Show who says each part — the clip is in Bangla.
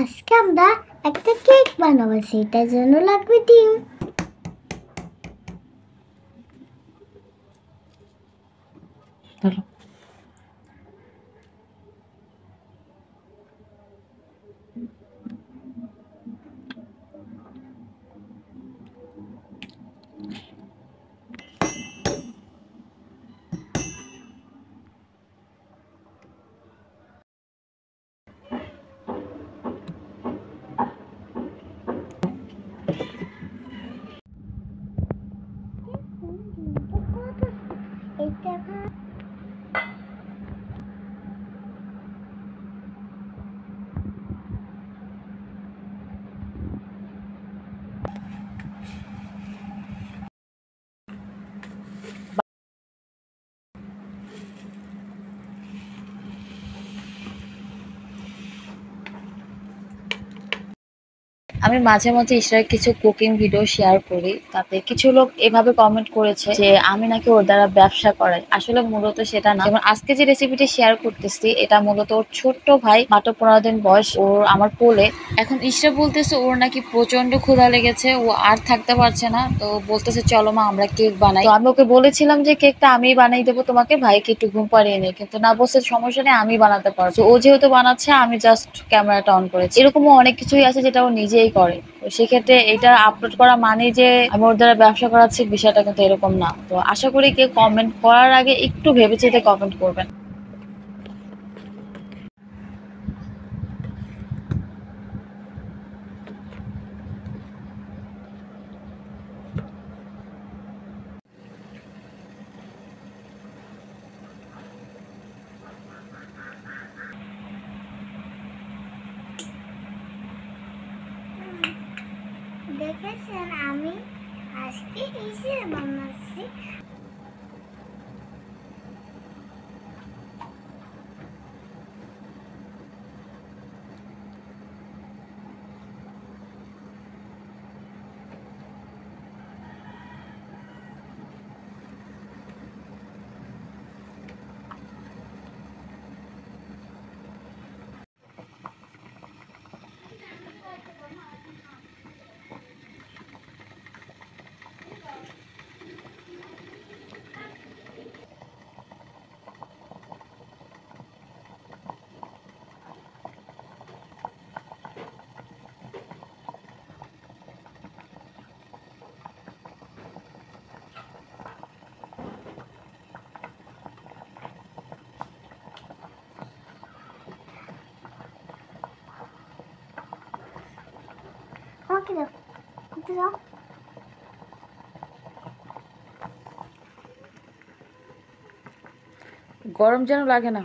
Speaker 1: আজকে আমরা একটা কেক বানাবো, সেটার জন্য লাগবে ডিম।
Speaker 2: আমি মাঝে মাঝে ইসরার কিছু কুকিং ভিডিও শেয়ার করি, তাতে কিছু লোক এভাবে কমেন্ট করেছে যে আমি নাকি ওর দ্বারা ব্যবসা করাই। আসলে মূলত সেটা না। যেমন আজকে যে রেসিপিটি শেয়ার করতেছি, এটা মূলত ওর ছোট্ট ভাই, মাত্র 15 দিন বয়স, ওর আমার কোলে। এখন ইসরা বলতেছে ওর নাকি প্রচন্ড ক্ষুধা লেগেছে, ও আর থাকতে পারছে না, তো বলতেছে চলো মা আমরা কেক বানাই। তো আমি ওকে বলেছিলাম যে কেকটা আমিই বানিয়ে দেবো তোমাকে, ভাইকে একটু ঘুম পাড়িয়ে নিয়ে, কিন্তু না, বলছে সমস্যা নেই, আমি বানাতে পারবো। ও যেহেতু বানাচ্ছে, আমি জাস্ট ক্যামেরাটা অন করেছি। এরকমও অনেক কিছুই আছে যেটা ও নিজেই করে। তো সেক্ষেত্রে এটা আপলোড করা মানে যে আমি ওর দ্বারা ব্যবসা করাচ্ছি, বিষয়টা কিন্তু এরকম না। তো আশা করি কেউ কমেন্ট করার আগে একটু ভেবেচিন্তে কমেন্ট করবেন।
Speaker 1: দেখেছেন, আমি আজকে এসে বানাচ্ছি। আমাকে দাও, দাও।
Speaker 2: গরম যেন লাগে না।